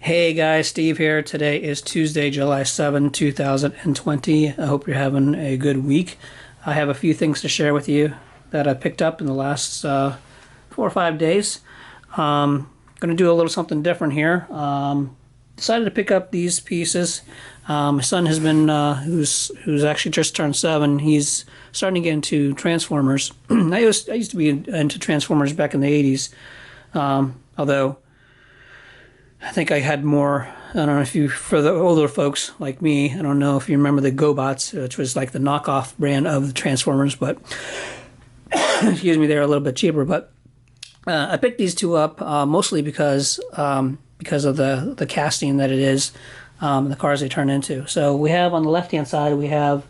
Hey guys, Steve here. Today is Tuesday, July 7, 2020. I hope you're having a good week. I have a few things to share with you that I picked up in the last 4 or 5 days. Going to do a little something different here. Decided to pick up these pieces. My son has been, who's actually just turned 7, he's starting to get into Transformers. I used to be into Transformers back in the 80s, although I think I had more. I don't know if you, for the older folks like me, I don't know if you remember the GoBots, which was like the knockoff brand of the Transformers, but excuse me, they're a little bit cheaper. But I picked these two up mostly because of the casting that it is, the cars they turn into. So we have on the left-hand side, we have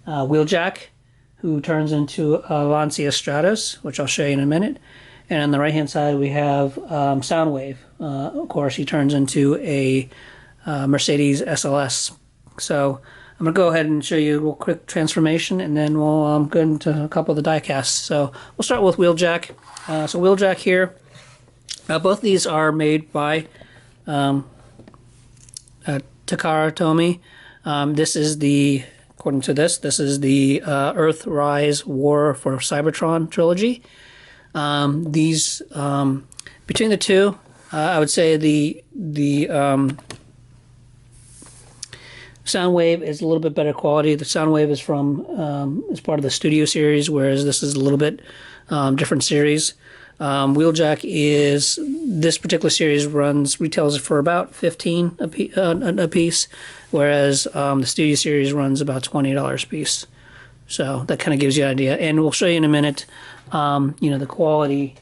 Wheeljack, who turns into a Lancia Stratos, which I'll show you in a minute. And on the right-hand side, we have Soundwave. Of course, he turns into a Mercedes SLS. So I'm going to go ahead and show you a real quick transformation, and then we'll go into a couple of the die casts. So we'll start with Wheeljack. So Wheeljack here. Both these are made by Takara Tomy. This is the, according to this is the Earthrise War for Cybertron trilogy. These between the two, I would say the Soundwave is a little bit better quality. The Soundwave is from is part of the Studio series, whereas this is a little bit different series. Wheeljack is, this particular series retails for about $15 a piece, whereas the Studio series runs about $20 a piece. So that kind of gives you an idea, and we'll show you in a minute. The quality.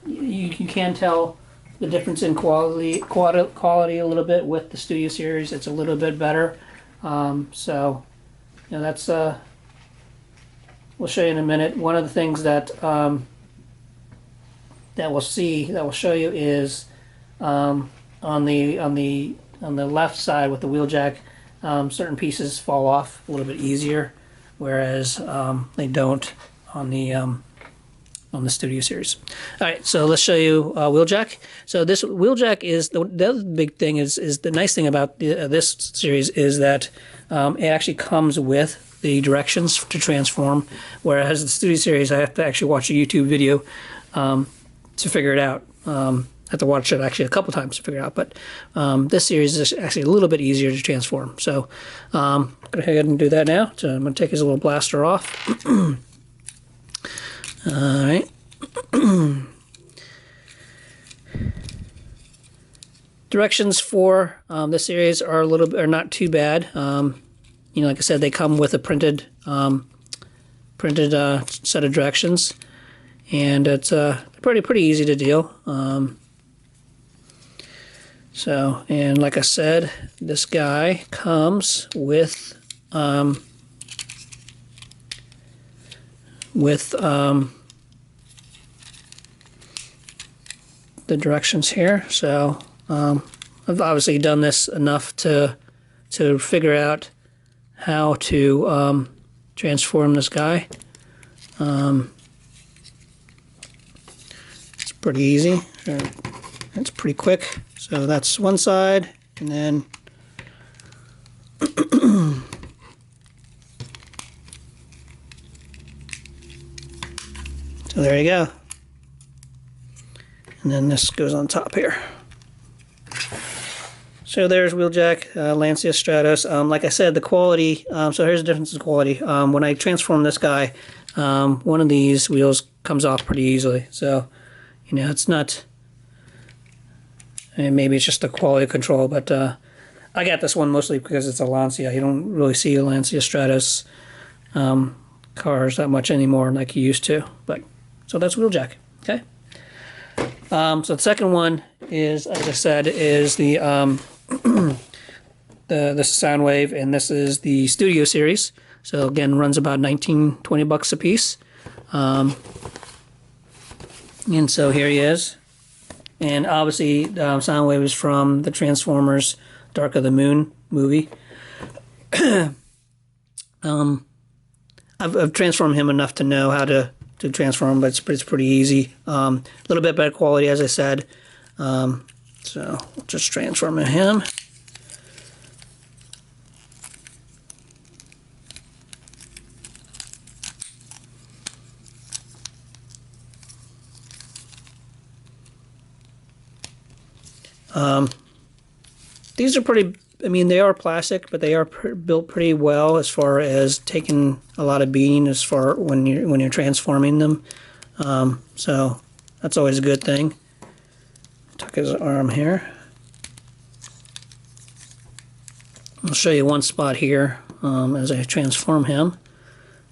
You can tell the difference in quality a little bit with the Studio series. It's a little bit better. So that's we'll show you in a minute. One of the things that we'll show you is on the left side with the Wheeljack, certain pieces fall off a little bit easier, whereas they don't on the Studio series. All right, so let's show you Wheeljack. So this Wheeljack is the other big thing is the nice thing about this series is that it actually comes with the directions to transform, whereas the Studio series I have to actually watch a YouTube video to figure it out. I have to watch it actually a couple times to figure it out, but this series is actually a little bit easier to transform. So I'm going to go ahead and do that now. So I'm going to take his little blaster off. All right. Directions for this series are not too bad. Like I said, they come with a printed set of directions, and it's pretty easy to deal. And like I said, this guy comes with the directions here. So I've obviously done this enough to figure out how to transform this guy. It's pretty easy. It's pretty quick. So that's one side, and then so there you go. And then this goes on top here. So there's Wheeljack, Lancia Stratos. Like I said, the quality, so here's the difference in quality. When I transform this guy, one of these wheels comes off pretty easily. So, it's not, and maybe it's just the quality control, but I got this one mostly because it's a Lancia. You don't really see a Lancia Stratos cars that much anymore like you used to. But so that's Wheeljack, okay? So the second one is, as I said, is the this is Soundwave, and this is the Studio series. So again, runs about $19-20 a piece. And so here he is. And obviously, Soundwave is from the Transformers Dark of the Moon movie. I've transformed him enough to know how to transform, but it's pretty easy. A little bit better quality, as I said. So we'll just transform him. These are pretty, I mean, they are plastic, but they are built pretty well as far as taking a lot of beating as far when you're transforming them. So that's always a good thing. Tuck his arm here. I'll show you one spot here as I transform him.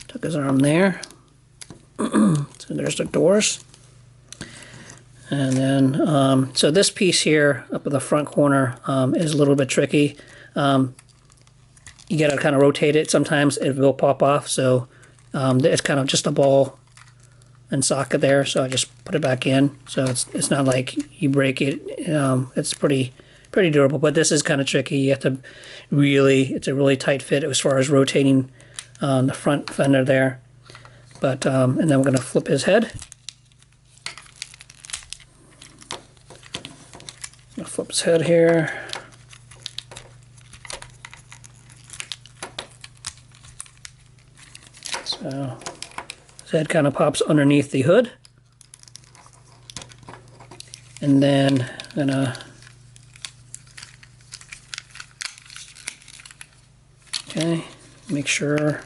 Tuck his arm there. So there's the doors. And then, so this piece here up in the front corner is a little bit tricky. You gotta kind of rotate it. Sometimes it will pop off, so it's kind of just a ball and socket there. So I just put it back in. So it's not like you break it. It's pretty durable. But this is kind of tricky. You have to it's a really tight fit as far as rotating the front fender there. But and then we're gonna flip his head. I'll flip his head here. So his head kind of pops underneath the hood. And then I'm gonna make sure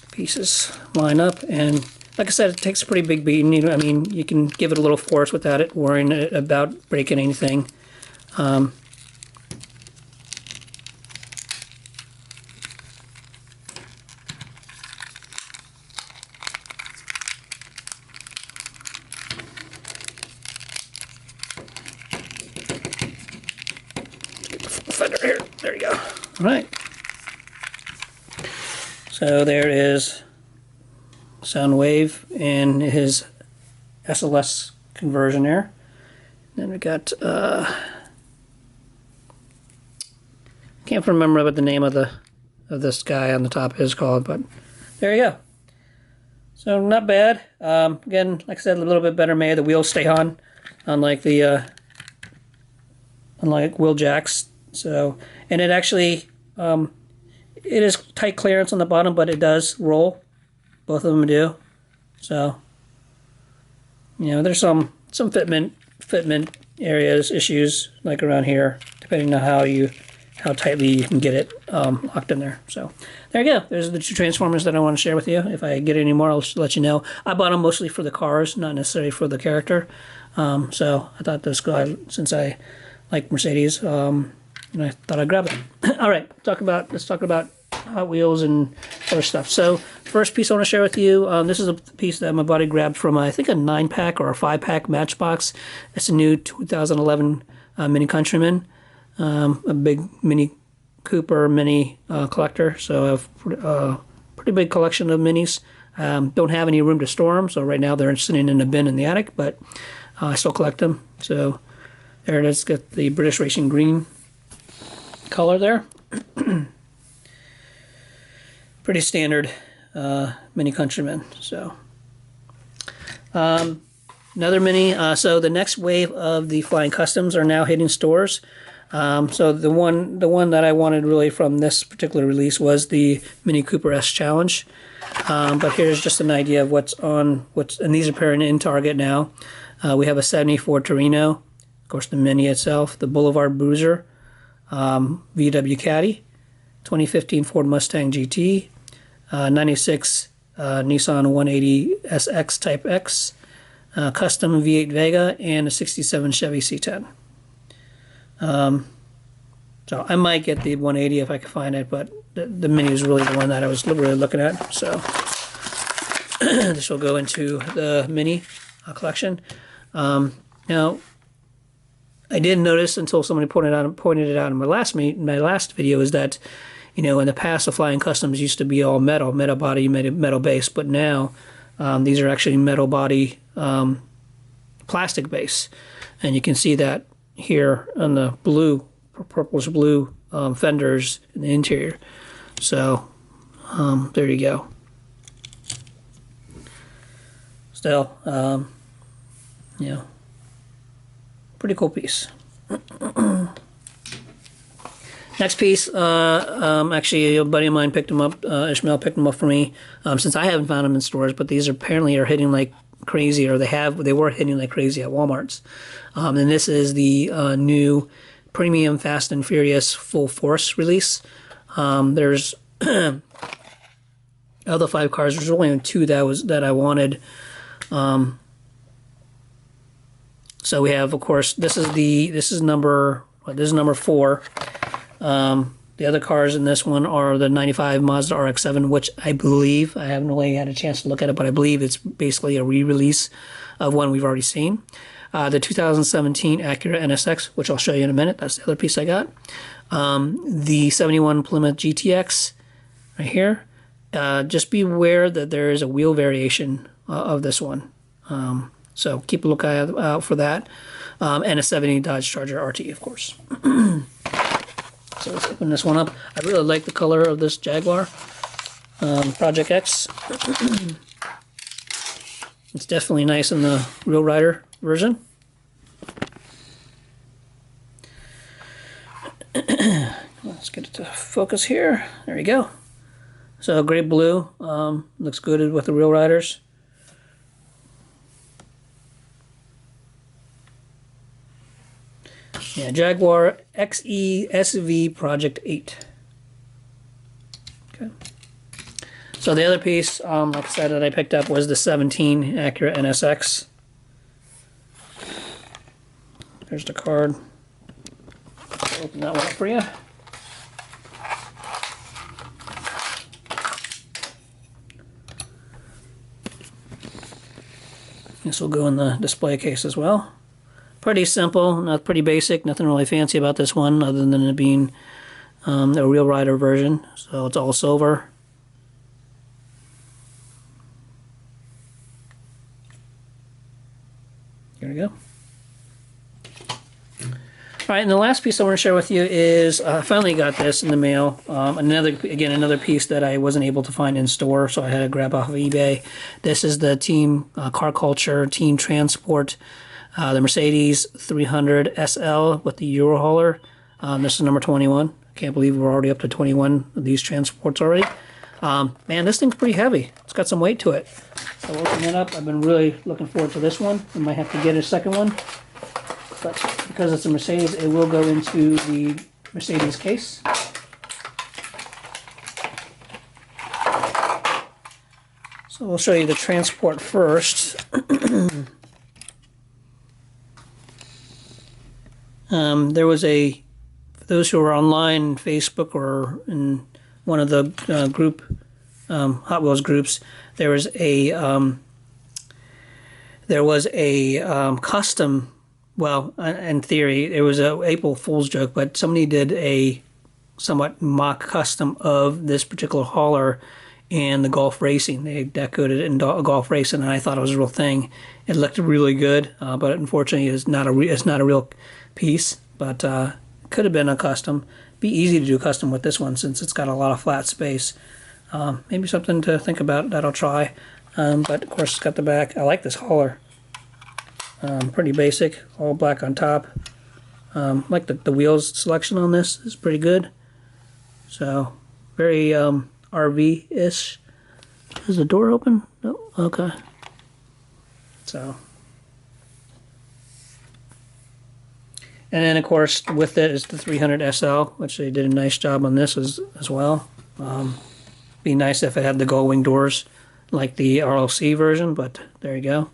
the pieces line up. And like I said, it takes a pretty big beating. You know, I mean, you can give it a little force without it worrying about breaking anything. Get the full fender here. There you go. All right. So there is Soundwave and his SLS conversion there. Then we got can't remember what the name of this guy on the top is called, but there you go. So not bad. Again, like I said, a little bit better made. The wheels stay on, unlike Wheeljacks. So, and it actually it is tight clearance on the bottom, but it does roll. Both of them do. So, you know, there's some fitment issues like around here, depending on how tightly you can get it locked in there. So there you go. There's the two transformers that I want to share with you. If I get any more, I'll let you know. I bought them mostly for the cars, not necessarily for the character. So I thought this guy, since I like Mercedes, and I thought I'd grab it. All right, let's talk about Hot Wheels and other stuff. So first piece I want to share with you, this is a piece that my buddy grabbed from I think a 9-pack or a 5-pack Matchbox. It's a new 2011 Mini Countryman, a big Mini Cooper Mini collector. So I have a pretty big collection of Minis. Don't have any room to store them, so right now they're sitting in a bin in the attic, but I still collect them. So there it is, got the British Racing Green color there. Pretty standard Mini Countryman. So another Mini. So the next wave of the Flying Customs are now hitting stores. So the one that I wanted really from this particular release was the Mini Cooper S Challenge. But here's just an idea of and these are appearing in Target now. We have a 74 Torino, of course the Mini itself, the Boulevard Bruiser, VW Caddy, 2015 Ford Mustang GT, 96 Nissan 180 SX Type X, custom V8 Vega, and a 67 Chevy C10. So I might get the 180 if I can find it, but the Mini is really the one that I was really looking at. So this will go into the Mini collection. Now, I didn't notice until somebody pointed it out in my last video is that, you know, in the past the Flying Customs used to be all metal body, metal base, but now these are actually metal body, plastic base, and you can see that here on the purplish blue fenders in the interior. So there you go. Still, you know, pretty cool piece. Next piece, actually a buddy of mine picked them up, Ishmael picked them up for me, since I haven't found them in stores, but these apparently are hitting like crazy, or they were hitting like crazy at Walmart's. And this is the new premium Fast and Furious Full Force release. There's of the 5 cars, there's only 2 that I wanted. So we have, of course, this is number 4. The other cars in this one are the 95 Mazda RX-7, which I believe, I haven't really had a chance to look at it, but I believe it's basically a re-release of one we've already seen. The 2017 Acura Nsx, which I'll show you in a minute. That's the other piece I got. The 71 Plymouth GTX right here. Just be aware that there is a wheel variation of this one. So keep a lookout out for that. And a 70 Dodge Charger RT, of course. So let's open this one up. I really like the color of this Jaguar Project X. It's definitely nice in the Real Rider version. Let's get it to focus here. There we go. So gray blue, looks good with the Real Riders. Yeah, Jaguar XE-SV Project 8. Okay. So the other piece, like I said, that I picked up was the 17 Acura Nsx. There's the card. I'll open that one up for you. This will go in the display case as well. Pretty simple, not pretty basic, nothing really fancy about this one other than it being a Real Rider version. So it's all silver. Here we go. Alright, and the last piece I want to share with you is I finally got this in the mail. Another piece that I wasn't able to find in store, so I had to grab off of eBay. This is the Team Car Culture Team Transport, the Mercedes 300 SL with the Euro hauler. This is number 21. I can't believe we're already up to 21 of these transports already. Man, this thing's pretty heavy. It's got some weight to it. So we'll open it up. I've been really looking forward to this one. I might have to get a second one. But because it's a Mercedes, it will go into the Mercedes case. So we'll show you the transport first. There was for those who are online, Facebook or in one of the Hot Wheels groups, there was a custom. Well, in theory, it was a April Fool's joke, but somebody did a somewhat mock custom of this particular hauler in the golf racing. They decorated it in golf racing, and I thought it was a real thing. It looked really good, but unfortunately, it's not a real piece. But could have been a custom. Be easy to do a custom with this one since it's got a lot of flat space. Maybe something to think about that I'll try. But of course, it's got the back. I like this hauler. Pretty basic, all black on top. Like the wheels selection on this is pretty good. So very RV-ish. Is the door open? No. Okay. So, and then of course with it is the 300 SL, which they did a nice job on this as well. Be nice if it had the gull wing doors like the RLC version, but there you go.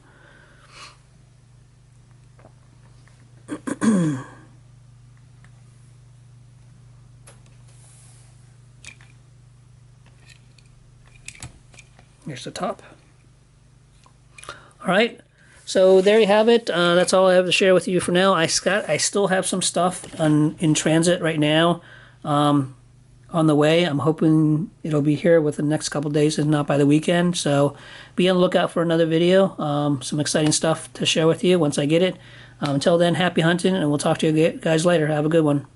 Here's the top. All right, so there you have it. That's all I have to share with you for now. I still have some stuff in transit right now on the way. I'm hoping it'll be here within the next couple days, if not by the weekend. So be on the lookout for another video. Some exciting stuff to share with you once I get it. Until then, happy hunting, and we'll talk to you guys later. Have a good one.